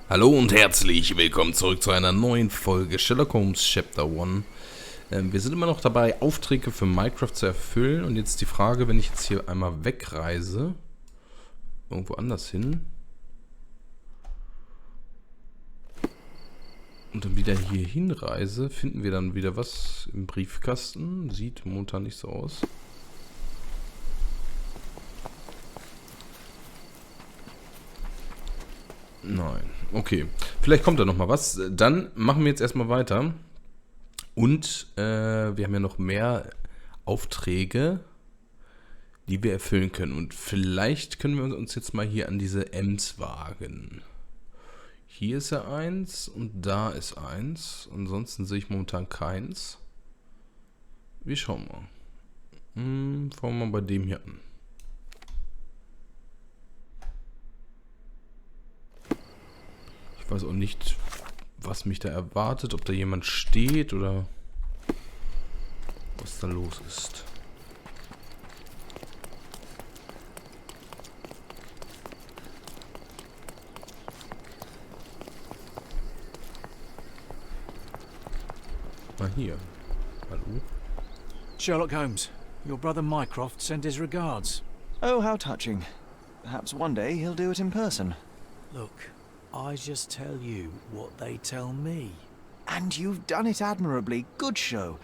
Hallo und herzlich willkommen zurück zu einer neuen Folge Sherlock Holmes Chapter 1. Wir sind immer noch dabei, Aufträge für Minecraft zu erfüllen. Und jetzt die Frage, wenn ich jetzt hier einmal wegreise, irgendwo anders hin, und dann wieder hier hinreise, finden wir dann wieder was im Briefkasten. Sieht momentan nicht so aus. Nein. Okay. Vielleicht kommt da noch mal was. Dann machen wir jetzt erstmal weiter. Und wir haben ja noch mehr Aufträge, die wir erfüllen können. Und vielleicht können wir uns jetzt mal hier an diese Ems wagen. Hier ist ja eins und da ist eins. Ansonsten sehe ich momentan keins. Wir schauen mal. Fangen wir mal bei dem hier an. Ich weiß auch nicht, was mich da erwartet, ob da jemand steht oder was da los ist. Ah, hier. Hallo? Sherlock Holmes, your brother Mycroft sent his regards. Oh, how touching. Perhaps one day he'll do it in person. Look, I just tell you what they tell me. And you've done it admirably. Good show.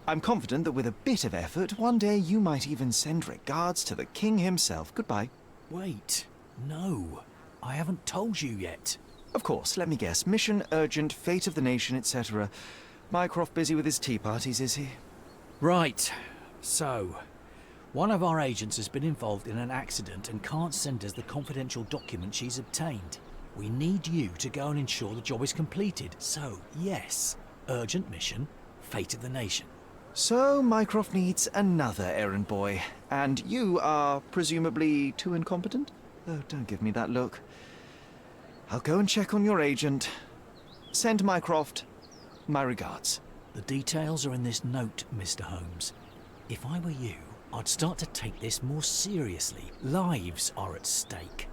I'm confident that with a bit of effort, one day you might even send regards to the king himself. Goodbye. Wait, no, I haven't told you yet. Of course, let me guess. Mission urgent, fate of the nation, etc. Mycroft busy with his tea parties, is he? Right, so, one of our agents has been involved in an accident and can't send us the confidential document she's obtained. We need you to go and ensure the job is completed. So, yes, urgent mission, fate of the nation. So, Mycroft needs another errand boy. And you are presumably too incompetent? Oh, don't give me that look. I'll go and check on your agent. Send Mycroft my regards. The details are in this note, Mr. Holmes. If I were you, I'd start to take this more seriously. Lives are at stake.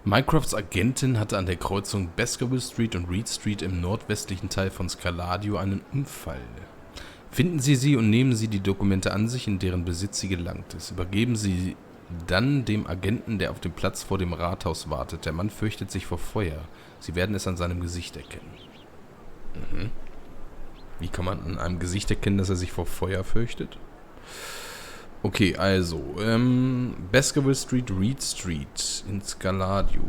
Mycrofts Agentin hatte an der Kreuzung Baskerville Street und Reed Street im nordwestlichen Teil von Scaladio einen Unfall. Finden Sie sie und nehmen Sie die Dokumente an sich, in deren Besitz sie gelangt ist. Übergeben Sie dann dem Agenten, der auf dem Platz vor dem Rathaus wartet. Der Mann fürchtet sich vor Feuer. Sie werden es an seinem Gesicht erkennen. Wie kann man an einem Gesicht erkennen, dass er sich vor Feuer fürchtet? Okay, also, Baskerville Street, Reed Street in Scaladio.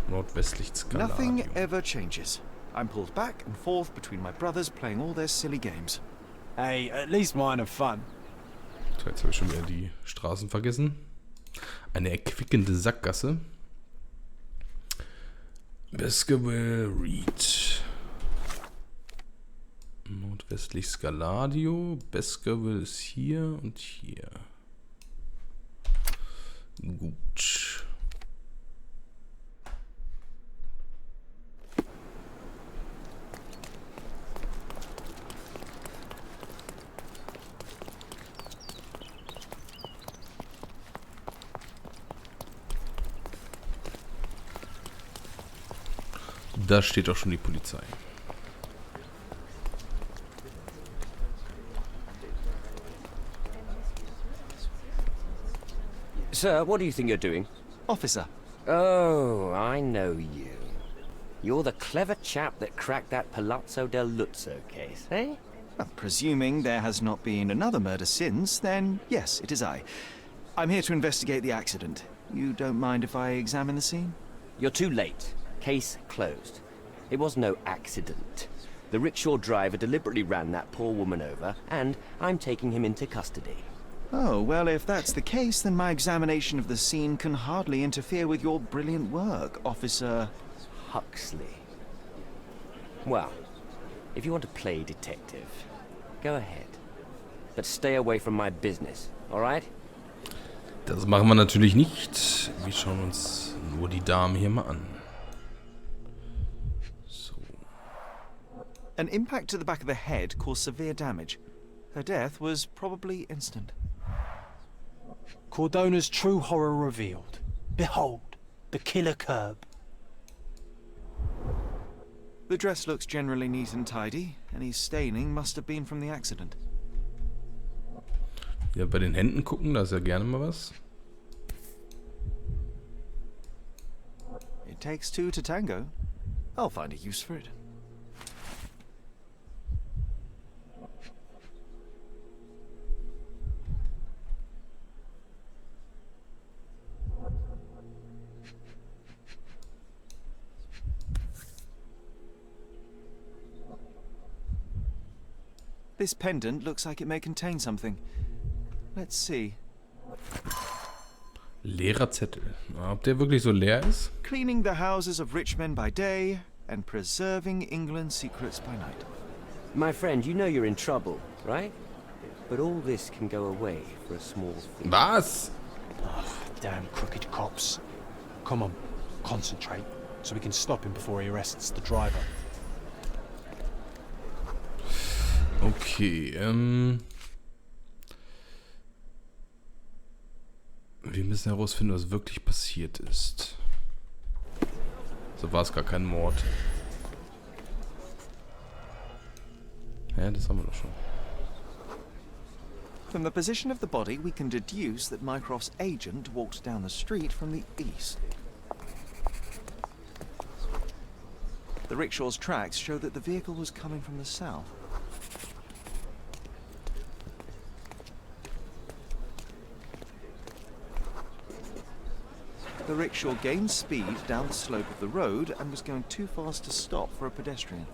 Nordwestlich Scaladio. Nothing ever changes. I'm pulled back and forth between my brothers playing all their silly games. Hey, at least mine are fun. So, jetzt habe ich schon wieder die Straßen vergessen. Eine erquickende Sackgasse. Baskerville, Reed. Nordwestlich Scaladio. Baskerville ist hier und hier. Gut. Da steht auch schon die Polizei. Sir, what do you think you're doing? Officer, Oh, I know you. You're the clever chap that cracked that Palazzo del Luzzo case, eh? well, presuming there has not been another murder since, then yes, it is I. I'm here to investigate the accident. You don't mind if I examine the scene? You're too late. Case closed. It was no accident. The rickshaw driver deliberately ran that poor woman over, and I'm taking him into custody. Oh, well, if that's the case, then my examination of the scene can hardly interfere with your brilliant work, Officer Huxley. Well, if you want to play detective, go ahead. But stay away from my business, alright? Das machen wir natürlich nicht. Wir schauen uns nur die Dame hier mal an. So. An impact to the back of the head caused severe damage. Her death was probably instant. Cordona's true horror revealed. Behold, the killer curb. The dress looks generally neat and tidy. Any staining must have been from the accident. Ja, bei den Händen gucken, da ist ja gerne mal was. It takes two to tango. I'll find a use for it. This pendant looks like it may contain something. Let's see. Leerer Zettel. Ob der wirklich so leer ist? Cleaning the houses of rich men by day and preserving England's secrets by night. My friend, you know you're in trouble, right? But all this can go away for a small fee. Was? Damn crooked cops. Come on, concentrate, so we can stop him before he arrests the driver. Okay, wir müssen herausfinden, was wirklich passiert ist. So war es gar kein Mord. Ja, das haben wir doch schon. From the position of the body, we can deduce that Mycroft's agent walked down the street from the east. The rickshaw's tracks show that the vehicle was coming from the south. The rickshaw gained speed down the slope of the road and was going too fast to stop for a pedestrian.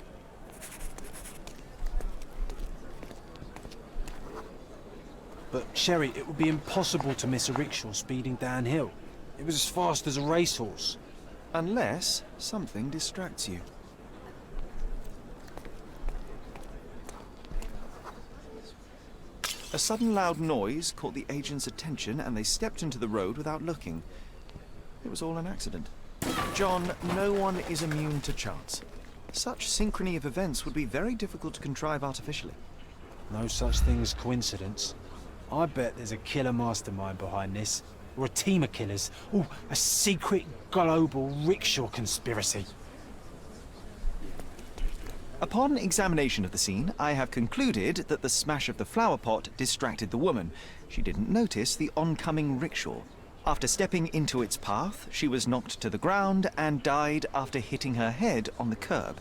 But, Sherry, it would be impossible to miss a rickshaw speeding downhill. It was as fast as a racehorse. Unless something distracts you. A sudden loud noise caught the agent's attention and they stepped into the road without looking. It was all an accident. John, no one is immune to chance. Such synchrony of events would be very difficult to contrive artificially. No such thing as coincidence. I bet there's a killer mastermind behind this. Or a team of killers. Oh, a secret global rickshaw conspiracy. Upon examination of the scene, I have concluded that the smash of the flower pot distracted the woman. She didn't notice the oncoming rickshaw. After stepping into its path, she was knocked to the ground and died after hitting her head on the curb.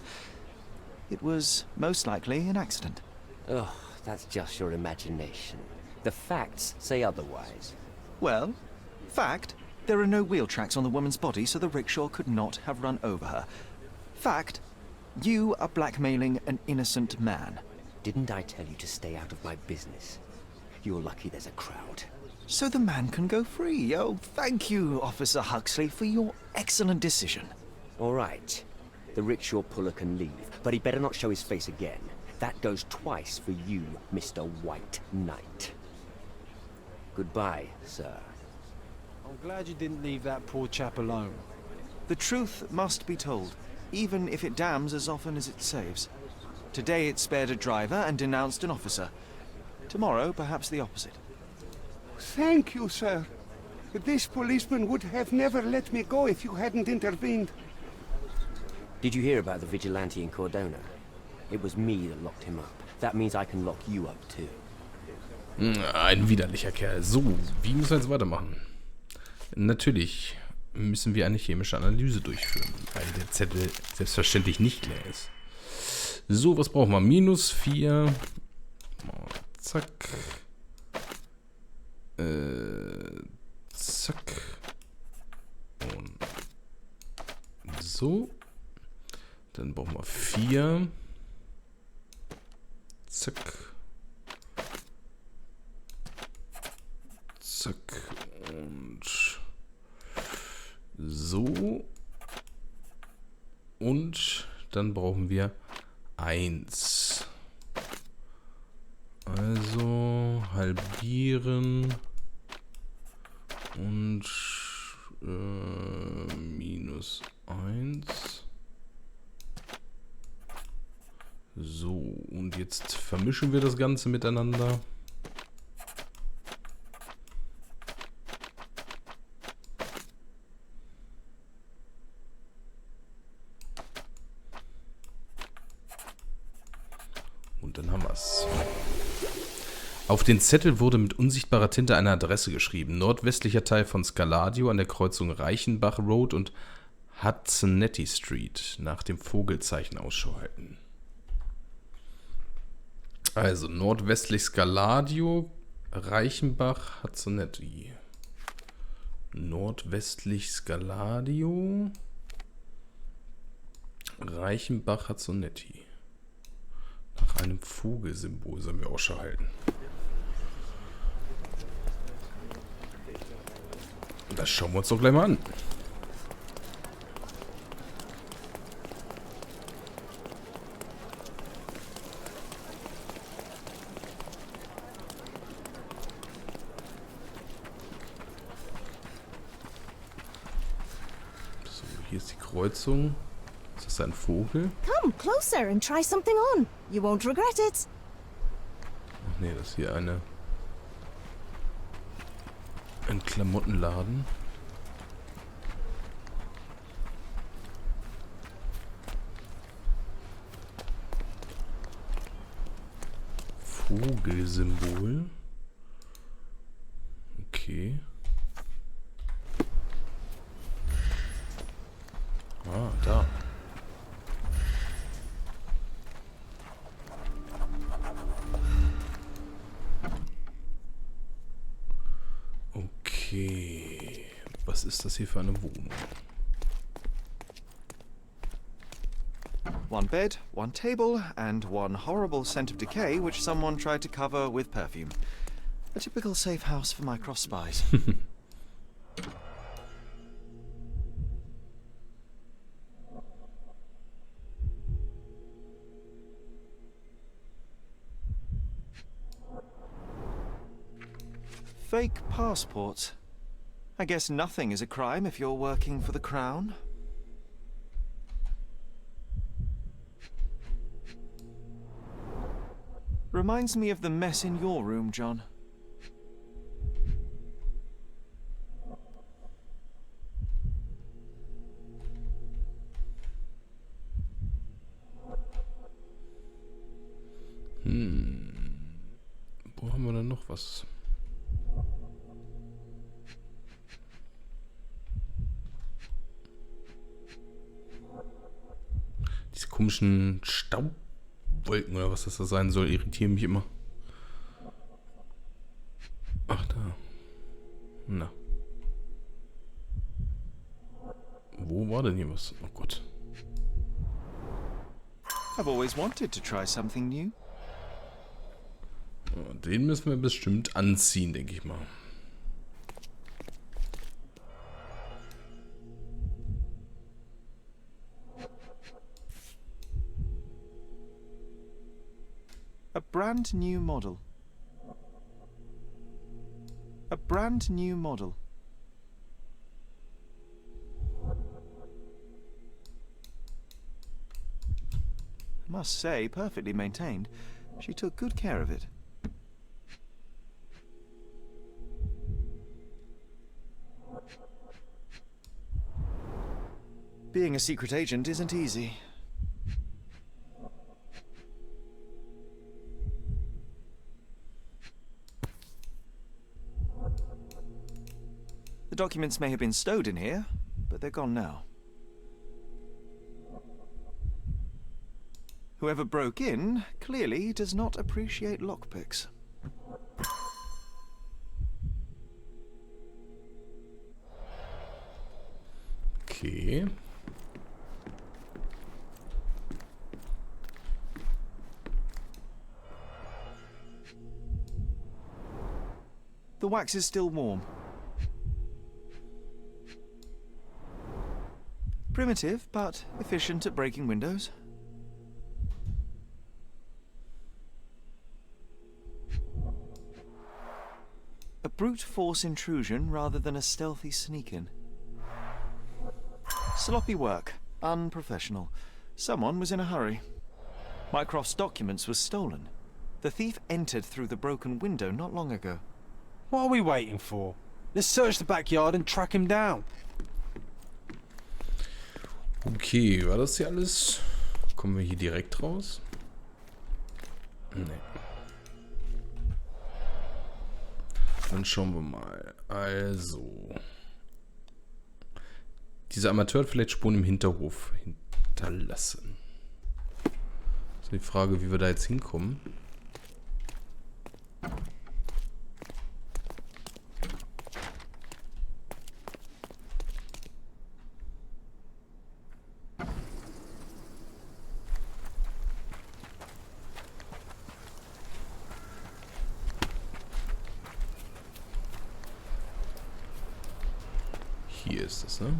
It was most likely an accident. Oh, that's just your imagination. The facts say otherwise. Well, fact, there are no wheel tracks on the woman's body, so the rickshaw could not have run over her. Fact, you are blackmailing an innocent man. Didn't I tell you to stay out of my business? You're lucky there's a crowd. So the man can go free. Oh, thank you, Officer Huxley, for your excellent decision. All right. The rickshaw puller can leave, but he better not show his face again. That goes twice for you, Mr. White Knight. Goodbye, sir. I'm glad you didn't leave that poor chap alone. The truth must be told, even if it damns as often as it saves. Today it spared a driver and denounced an officer. Tomorrow, perhaps the opposite. Thank you, sir. This policeman would have never let me go if you hadn't intervened. Did you hear about the vigilante in Cordona? It was me that locked him up. That means I can lock you up too. Ein widerlicher Kerl. So, wie müssen wir jetzt weitermachen? Natürlich müssen wir eine chemische Analyse durchführen, weil der Zettel selbstverständlich nicht leer ist. So, was brauchen wir? -4. Zack. Zack. Und so. Dann brauchen wir 4. Zack. Zack. Und so. Und dann brauchen wir 1. Also halbieren und -1. So, und jetzt vermischen wir das Ganze miteinander. dann haben wir es. Auf den Zettel wurde mit unsichtbarer Tinte eine Adresse geschrieben. Nordwestlicher Teil von Scaladio an der Kreuzung Reichenbach Road und Hudsonetti Street. Nach dem Vogelzeichen Ausschau halten. Also nordwestlich Scaladio, Reichenbach, Hudsonetti. Nordwestlich Scaladio, Reichenbach, Hudsonetti. Nach einem Vogelsymbol sollen wir Ausschau halten. Das schauen wir uns doch gleich mal an. So, hier ist die Kreuzung. Ist das ein Vogel? Come closer and try something on. You won't regret it. Ach nee, das ist hier ein Klamottenladen. Vogelsymbol. Okay. Ah, da. Okay. Was ist das hier für eine Wohnung? One bed, one table, and one horrible scent of decay which someone tried to cover with perfume. A typical safe house for Mycroft spies. Fake passports. I guess nothing is a crime if you're working for the Crown. Reminds me of the mess in your room, John. Wo haben wir denn noch was? Diese komischen Staubwolken oder was das da sein soll, irritieren mich immer. Ach da. Na. Wo war denn hier was? Oh Gott. I've always wanted to try something new. Den müssen wir bestimmt anziehen, denke ich mal. A brand new model. A brand new model. I must say, perfectly maintained. She took good care of it. Being a secret agent isn't easy. The documents may have been stowed in here, but they're gone now. Whoever broke in clearly does not appreciate lockpicks. Okay. The wax is still warm. Primitive, but efficient at breaking windows. A brute force intrusion rather than a stealthy sneak-in. Sloppy work. Unprofessional. Someone was in a hurry. Mycroft's documents were stolen. The thief entered through the broken window not long ago. What are we waiting for? Let's search the backyard and track him down. Okay, war das hier alles? Kommen wir hier direkt raus? Nee. Dann schauen wir mal. Also. Dieser Amateur hat vielleicht Spuren im Hinterhof hinterlassen. Das ist die Frage, wie wir da jetzt hinkommen. Hier ist es, ne?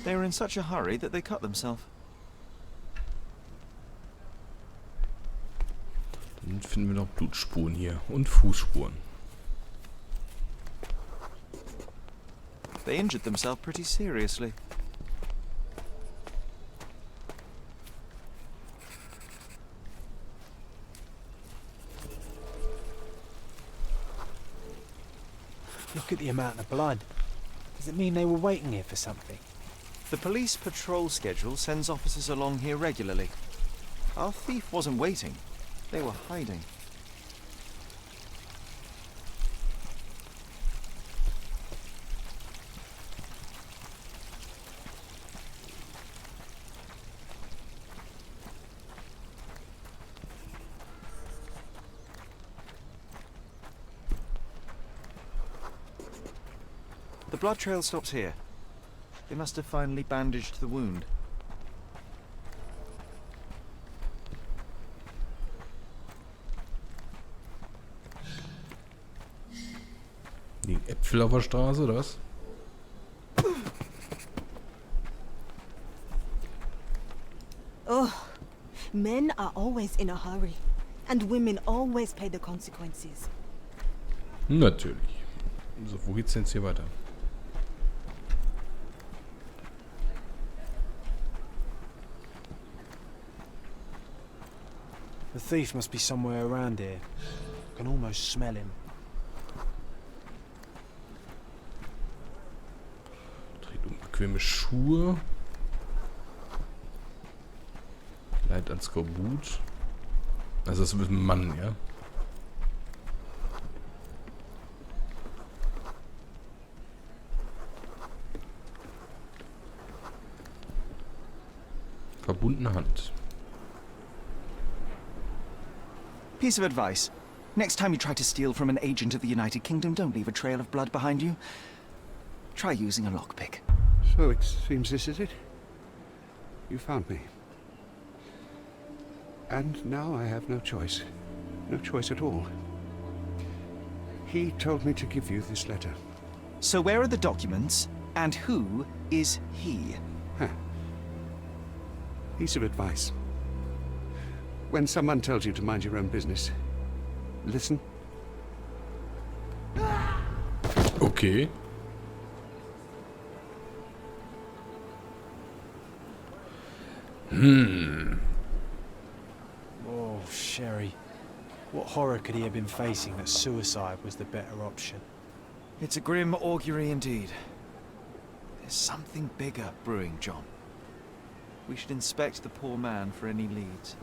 They were in such a hurry that they cut themselves. Dann finden wir noch Blutspuren hier und Fußspuren. They injured themselves pretty seriously. Look at the amount of blood. Does it mean they were waiting here for something? The police patrol schedule sends officers along here regularly. Our thief wasn't waiting. They were hiding. The blood trail stops here. They must have finally bandaged the wound. Liegen Äpfel auf der Straße, oder was? Oh, men are always in a hurry. And women always pay the consequences. Natürlich. So, wo geht's denn jetzt hier weiter? The thief must be somewhere around here. I can almost smell him. Trägt unbequeme Schuhe. Leidet an Skorbut. Also das ist ein Mann, ja? Verbundene Hand. Piece of advice. Next time you try to steal from an agent of the United Kingdom, don't leave a trail of blood behind you. Try using a lockpick. So it seems this is it. You found me. And now I have no choice. No choice at all. He told me to give you this letter. So where are the documents, and who is he? Piece of advice. When someone tells you to mind your own business, listen. Okay. Oh, Sherry. What horror could he have been facing that suicide was the better option? It's a grim augury indeed. There's something bigger brewing, John. We should inspect the poor man for any leads.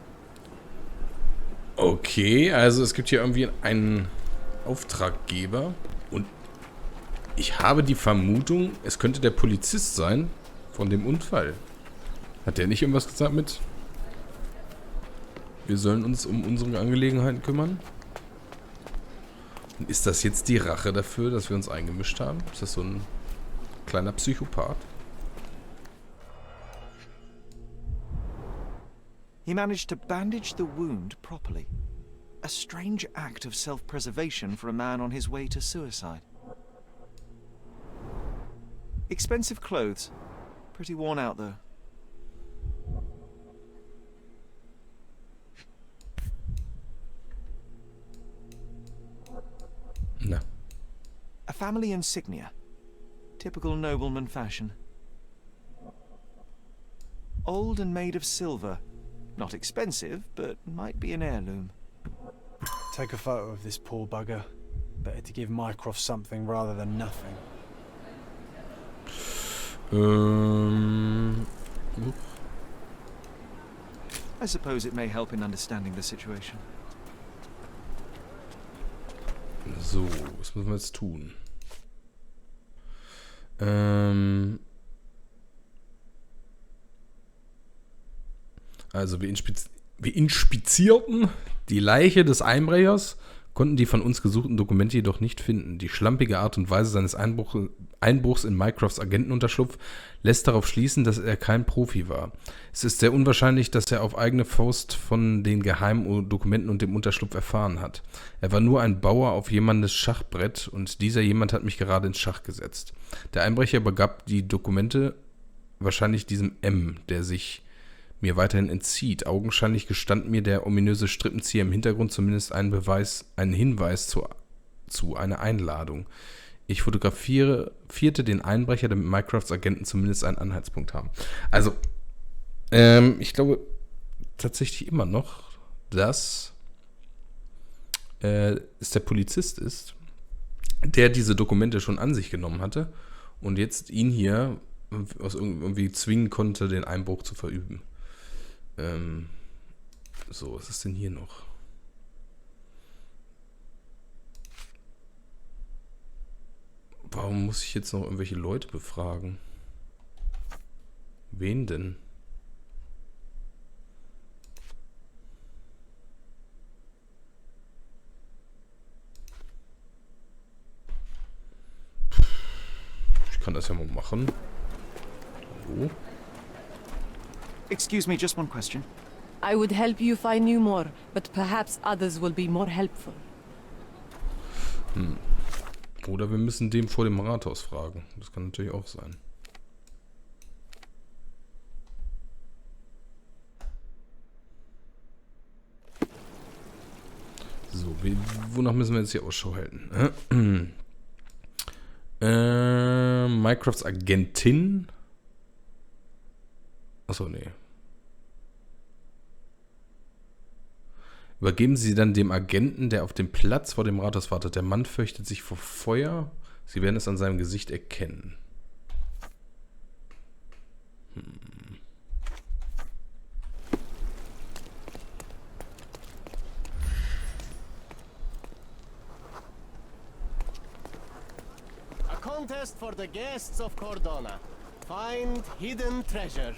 Okay, also es gibt hier irgendwie einen Auftraggeber und ich habe die Vermutung, es könnte der Polizist sein von dem Unfall. Hat der nicht irgendwas gesagt mit? Wir sollen uns um unsere Angelegenheiten kümmern? Und ist das jetzt die Rache dafür, dass wir uns eingemischt haben? Ist das so ein kleiner Psychopath? He managed to bandage the wound properly. A strange act of self-preservation for a man on his way to suicide. Expensive clothes. Pretty worn out, though. Na. A family insignia. Typical nobleman fashion. Old and made of silver. Not expensive, but might be an heirloom. Take a photo of this poor bugger. Better to give Mycroft something rather than nothing. I suppose it may help in understanding the situation. So, was müssen wir jetzt tun? Also wir inspizierten die Leiche des Einbrechers, konnten die von uns gesuchten Dokumente jedoch nicht finden. Die schlampige Art und Weise seines Einbruchs in Mycrofts Agentenunterschlupf lässt darauf schließen, dass er kein Profi war. Es ist sehr unwahrscheinlich, dass er auf eigene Faust von den geheimen Dokumenten und dem Unterschlupf erfahren hat. Er war nur ein Bauer auf jemandes Schachbrett und dieser jemand hat mich gerade ins Schach gesetzt. Der Einbrecher übergab die Dokumente wahrscheinlich diesem M, der sich mir weiterhin entzieht. Augenscheinlich gestand mir der ominöse Strippenzieher im Hintergrund zumindest einen Hinweis zu einer Einladung. Ich fotografierte den Einbrecher, damit Mycrofts Agenten zumindest einen Anhaltspunkt haben. Also, ich glaube tatsächlich immer noch, dass es der Polizist ist, der diese Dokumente schon an sich genommen hatte und jetzt ihn hier irgendwie zwingen konnte, den Einbruch zu verüben. So, was ist denn hier noch? Warum muss ich jetzt noch irgendwelche Leute befragen? Wen denn? Ich kann das ja mal machen. Hallo? Excuse me, just one question. I would help you if I knew more, but perhaps others will be more helpful. Oder wir müssen dem vor dem Rathaus fragen. Das kann natürlich auch sein. So, wonach müssen wir jetzt hier Ausschau halten? Mycrofts Agentin. Achso, nee. Übergeben Sie dann dem Agenten, der auf dem Platz vor dem Rathaus wartet. Der Mann fürchtet sich vor Feuer. Sie werden es an seinem Gesicht erkennen. A contest for the guests of Cordona. Find hidden treasure.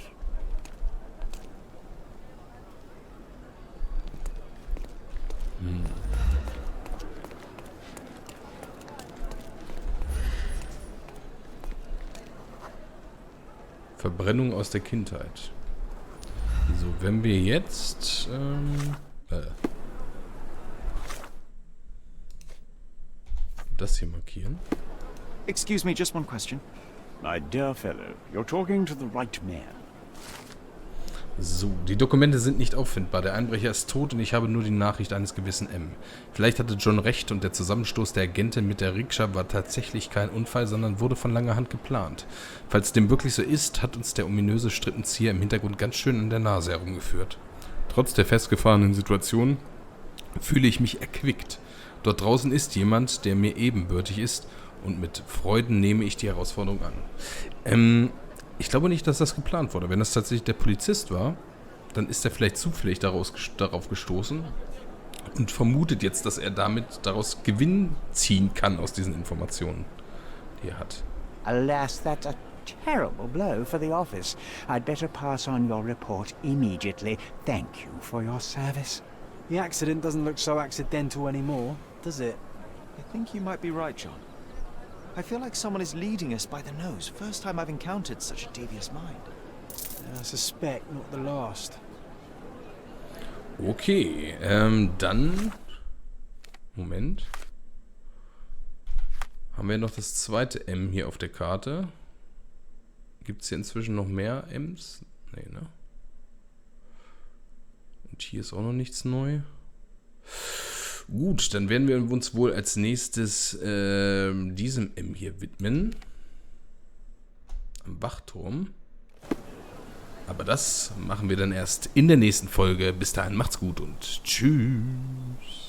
Verbrennung aus der Kindheit. So, wenn wir jetzt das hier markieren. Excuse me, just one question. My dear fellow, you're talking to the right man. So, die Dokumente sind nicht auffindbar. Der Einbrecher ist tot und ich habe nur die Nachricht eines gewissen M. Vielleicht hatte John recht und der Zusammenstoß der Agentin mit der Rikscha war tatsächlich kein Unfall, sondern wurde von langer Hand geplant. Falls dem wirklich so ist, hat uns der ominöse Strippenzieher im Hintergrund ganz schön an der Nase herumgeführt. Trotz der festgefahrenen Situation fühle ich mich erquickt. Dort draußen ist jemand, der mir ebenbürtig ist und mit Freuden nehme ich die Herausforderung an. Ich glaube nicht, dass das geplant wurde. Wenn das tatsächlich der Polizist war, dann ist er vielleicht zufällig darauf gestoßen und vermutet jetzt, dass er daraus Gewinn ziehen kann aus diesen Informationen, die er hat. Alas, that's a terrible blow for the office. I'd better pass on your report immediately. Thank you for your service. The accident doesn't look so accidental anymore, does it? I think you might be right, John. I feel like someone is leading us by the nose. First time I've encountered such a devious mind. I suspect not the last. Okay, dann... Moment. Haben wir noch das zweite M hier auf der Karte. Gibt es hier inzwischen noch mehr Ms? Nee, ne? Und hier ist auch noch nichts neu. Gut, dann werden wir uns wohl als nächstes diesem M hier widmen. Am Wachturm. Aber das machen wir dann erst in der nächsten Folge. Bis dahin macht's gut und tschüss.